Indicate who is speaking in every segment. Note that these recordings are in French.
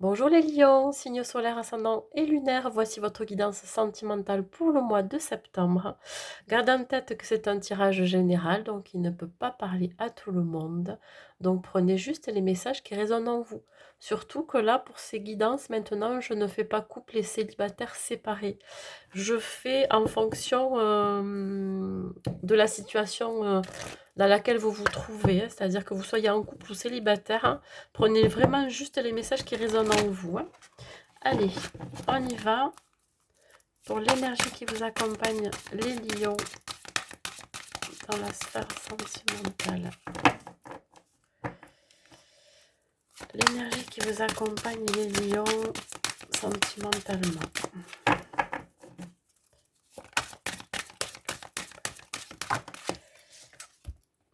Speaker 1: Bonjour les lions, signe solaire ascendant et lunaire, voici votre guidance sentimentale pour le mois de septembre. Gardez en tête que c'est un tirage général, donc il ne peut pas parler à tout le monde. Donc prenez juste les messages qui résonnent en vous. Surtout que là, pour ces guidances, maintenant, je ne fais pas couple et célibataires séparés. Je fais en fonction de la situation dans laquelle vous vous trouvez, hein, c'est-à-dire que vous soyez en couple ou célibataire, hein, prenez vraiment juste les messages qui résonnent en vous. Hein. Allez, on y va pour l'énergie qui vous accompagne, les lions, dans la sphère sentimentale. L'énergie qui vous accompagne, les lions, sentimentalement.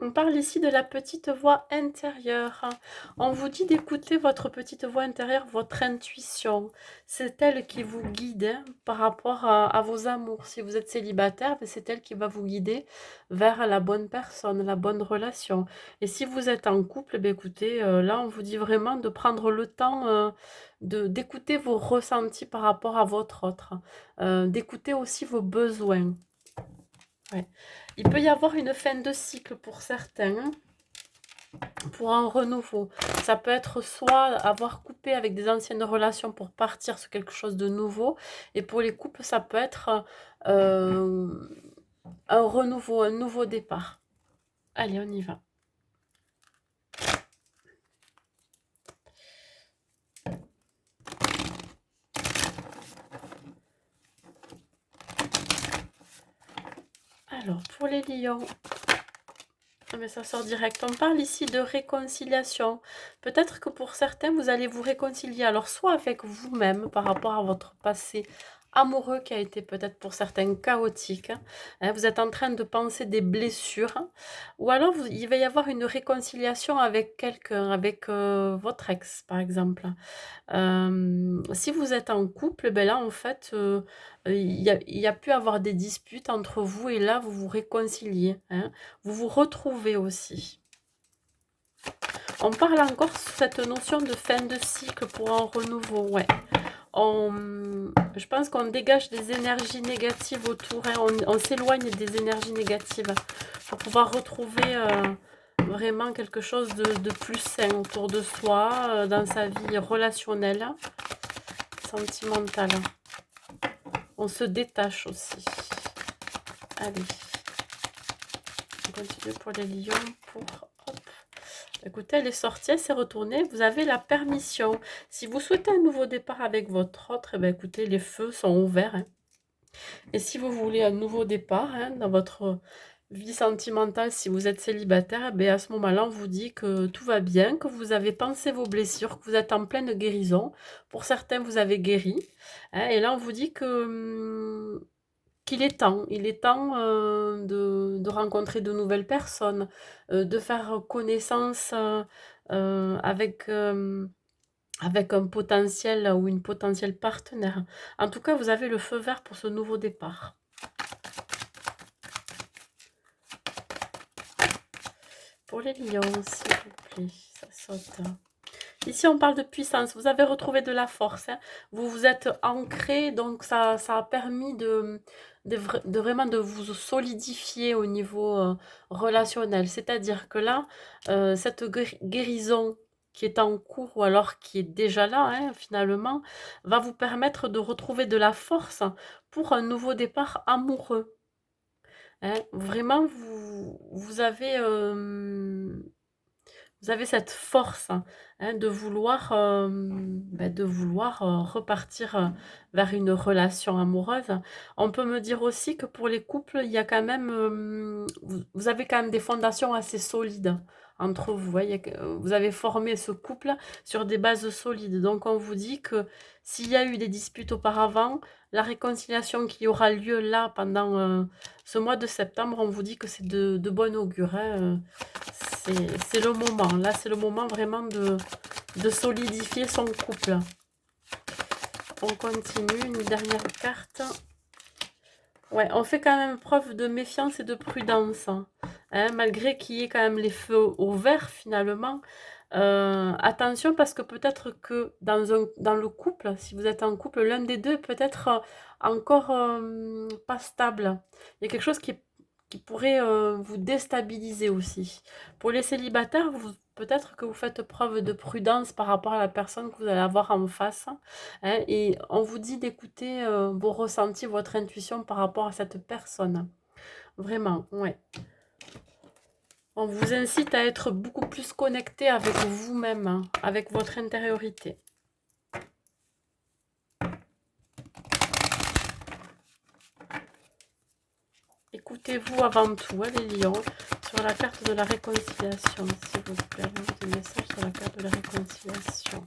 Speaker 1: On parle ici de la petite voix intérieure. On vous dit d'écouter votre petite voix intérieure, votre intuition. C'est elle qui vous guide hein, par rapport à vos amours. Si vous êtes célibataire, c'est elle qui va vous guider vers la bonne personne, la bonne relation. Et si vous êtes en couple, écoutez, là on vous dit vraiment de prendre le temps d'écouter vos ressentis par rapport à votre autre. D'écouter aussi vos besoins. Ouais. Il peut y avoir une fin de cycle pour certains, hein, pour un renouveau. Ça peut être soit avoir coupé avec des anciennes relations pour partir sur quelque chose de nouveau. Et pour les couples, ça peut être euh, un renouveau, un nouveau départ. Allez, on y va. Alors, pour les lions, mais ça sort direct. On parle ici de réconciliation. Peut-être que pour certains, vous allez vous réconcilier. Alors, soit avec vous-même par rapport à votre passé amoureux qui a été peut-être pour certains chaotique. Hein, vous êtes en train de penser des blessures. Hein, ou alors, il va y avoir une réconciliation avec quelqu'un, avec votre ex, par exemple. Si vous êtes en couple, ben là, en fait, il y a pu avoir des disputes entre vous et là, vous vous réconciliez. Hein. Vous vous retrouvez aussi. On parle encore sur cette notion de fin de cycle pour un renouveau. Ouais. Je pense qu'on dégage des énergies négatives autour. Hein. On s'éloigne des énergies négatives pour pouvoir retrouver vraiment quelque chose de plus sain autour de soi, dans sa vie relationnelle, sentimentale. On se détache aussi. Allez. On continue pour les lions. Hop. Écoutez, elle est sortie, elle s'est retournée. Vous avez la permission. Si vous souhaitez un nouveau départ avec votre autre, eh bien, écoutez, les feux sont ouverts. Hein. Et si vous voulez un nouveau départ hein, dans votre vie sentimentale, si vous êtes célibataire, eh bien, à ce moment-là, on vous dit que tout va bien, que vous avez pensé vos blessures, que vous êtes en pleine guérison. Pour certains, vous avez guéri. Hein, et là, on vous dit que qu'il est temps. Il est temps de rencontrer de nouvelles personnes, de faire connaissance avec un potentiel ou une potentielle partenaire. En tout cas, vous avez le feu vert pour ce nouveau départ. Pour les lions, s'il vous plaît, ça saute. Ici, on parle de puissance. Vous avez retrouvé de la force. Hein. Vous vous êtes ancré, donc ça a permis de vraiment de vous solidifier au niveau relationnel. C'est-à-dire que là, cette guérison qui est en cours ou alors qui est déjà là, hein, finalement, va vous permettre de retrouver de la force pour un nouveau départ amoureux. Hein. Vraiment, vous avez cette force hein, de vouloir repartir vers une relation amoureuse. On peut me dire aussi que pour les couples, il y a quand même, vous avez quand même des fondations assez solides entre vous. Voyez, vous avez formé ce couple sur des bases solides. Donc on vous dit que s'il y a eu des disputes auparavant, la réconciliation qui aura lieu là pendant ce mois de septembre, on vous dit que c'est de bon augure. Hein, c'est le moment. Là, c'est le moment vraiment de solidifier son couple. On continue. Une dernière carte. Ouais, on fait quand même preuve de méfiance et de prudence. Hein, malgré qu'il y ait quand même les feux au vert, finalement. Attention parce que peut-être que dans le couple, si vous êtes en couple, l'un des 2 peut-être, encore, pas stable. Il y a quelque chose qui pourrait, vous déstabiliser aussi. Pour les célibataires, vous peut-être que vous faites preuve de prudence par rapport à la personne que vous allez avoir en face, hein, et on vous dit d'écouter, vos ressentis, votre intuition par rapport à cette personne. Vraiment, ouais. On vous incite à être beaucoup plus connecté avec vous-même, hein, avec votre intériorité. Écoutez-vous avant tout, hein, les lions, sur la carte de la réconciliation, s'il vous plaît. Des messages sur la carte de la réconciliation.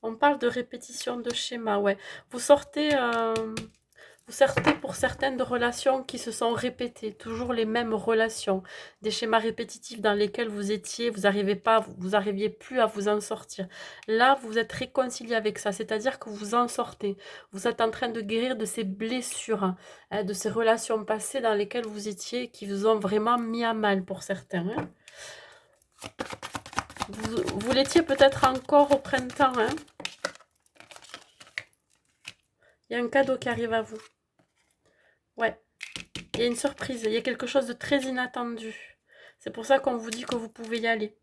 Speaker 1: On parle de répétition de schéma, ouais. Vous sortez... Vous sortez pour certaines de relations qui se sont répétées, toujours les mêmes relations, des schémas répétitifs dans lesquels vous étiez, vous n'arriviez plus à vous en sortir. Là, vous êtes réconcilié avec ça, c'est-à-dire que vous en sortez. Vous êtes en train de guérir de ces blessures, hein, de ces relations passées dans lesquelles vous étiez, qui vous ont vraiment mis à mal pour certains. Hein. Vous l'étiez peut-être encore au printemps. Hein. Il y a un cadeau qui arrive à vous. Ouais. Il y a une surprise, il y a quelque chose de très inattendu. C'est pour ça qu'on vous dit que vous pouvez y aller.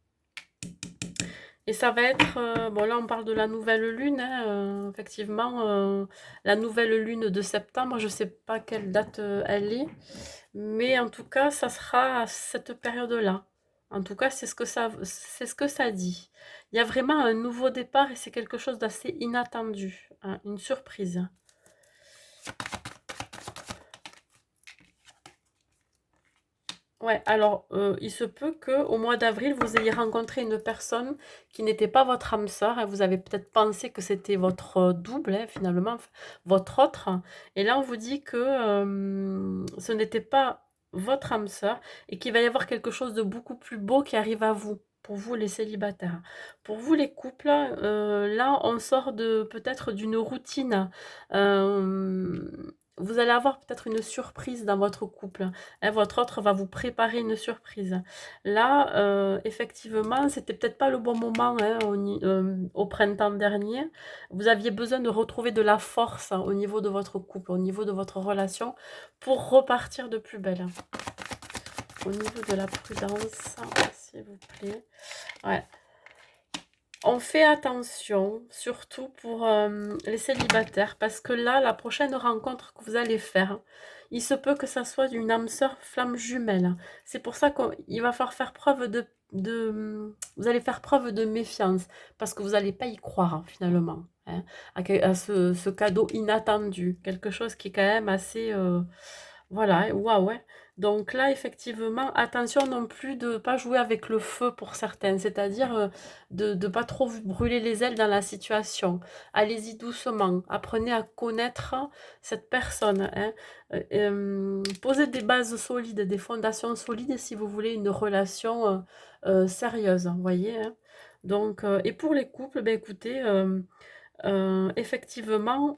Speaker 1: Et ça va être... bon, là, on parle de la nouvelle lune. Hein, effectivement, la nouvelle lune de septembre, je ne sais pas quelle date elle est. Mais en tout cas, ça sera à cette période-là. En tout cas, c'est ce que ça dit. Il y a vraiment un nouveau départ et c'est quelque chose d'assez inattendu. Hein, une surprise. Ouais, alors, il se peut que au mois d'avril, vous ayez rencontré une personne qui n'était pas votre âme sœur, hein. Vous avez peut-être pensé que c'était votre double, hein, finalement, votre autre. Et là, on vous dit que ce n'était pas votre âme sœur et qu'il va y avoir quelque chose de beaucoup plus beau qui arrive à vous. Pour vous, les célibataires. Pour vous, les couples, là, on sort de peut-être d'une routine. Vous allez avoir peut-être une surprise dans votre couple. Hein, votre autre va vous préparer une surprise. Là, effectivement, c'était peut-être pas le bon moment hein, au printemps dernier. Vous aviez besoin de retrouver de la force hein, au niveau de votre couple, au niveau de votre relation, pour repartir de plus belle. Au niveau de la prudence, s'il vous plaît. Ouais. On fait attention, surtout pour les célibataires, parce que là, la prochaine rencontre que vous allez faire, il se peut que ça soit d'une âme sœur flamme jumelle. C'est pour ça qu'il va falloir faire preuve vous allez faire preuve de méfiance, parce que vous n'allez pas y croire, hein, finalement, hein, à ce cadeau inattendu, quelque chose qui est quand même assez... voilà, waouh, ouais. Donc là, effectivement, attention non plus de ne pas jouer avec le feu pour certains, c'est-à-dire de ne pas trop vous brûler les ailes dans la situation. Allez-y doucement, apprenez à connaître cette personne. Hein. Posez des bases solides, des fondations solides si vous voulez une relation sérieuse, vous voyez. Hein. Donc, et pour les couples, ben, écoutez, effectivement,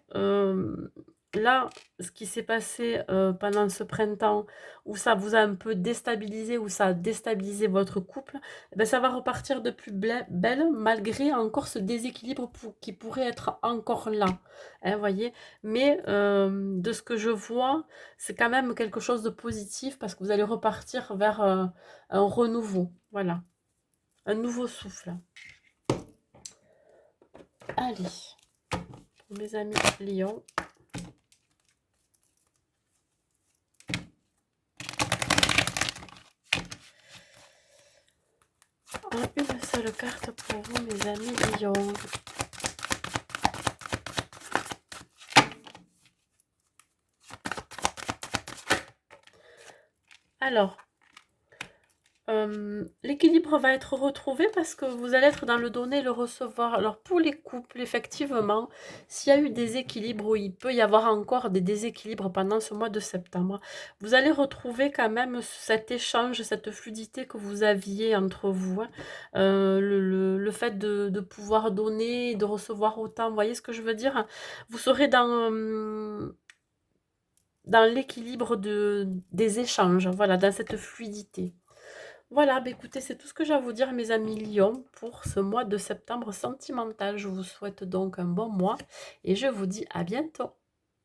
Speaker 1: là, ce qui s'est passé pendant ce printemps, où ça vous a un peu déstabilisé, où ça a déstabilisé votre couple, eh ben, ça va repartir de plus belle, malgré encore ce déséquilibre qui pourrait être encore là. Hein, voyez. Mais de ce que je vois, c'est quand même quelque chose de positif, parce que vous allez repartir vers un renouveau. Voilà. Un nouveau souffle. Allez. Pour mes amis Lion. Une seule carte pour vous, mes amis Lion. Alors, l'équilibre va être retrouvé parce que vous allez être dans le donner et le recevoir. Alors, pour les couples, effectivement, s'il y a eu des équilibres, ou il peut y avoir encore des déséquilibres pendant ce mois de septembre, vous allez retrouver quand même cet échange, cette fluidité que vous aviez entre vous. Hein. Le fait de pouvoir donner, de recevoir autant, vous voyez ce que je veux dire? Vous serez dans... dans l'équilibre des échanges, voilà, dans cette fluidité. Voilà, bah, écoutez, c'est tout ce que j'ai à vous dire, mes amis lions, pour ce mois de septembre sentimental. Je vous souhaite donc un bon mois et je vous dis à bientôt.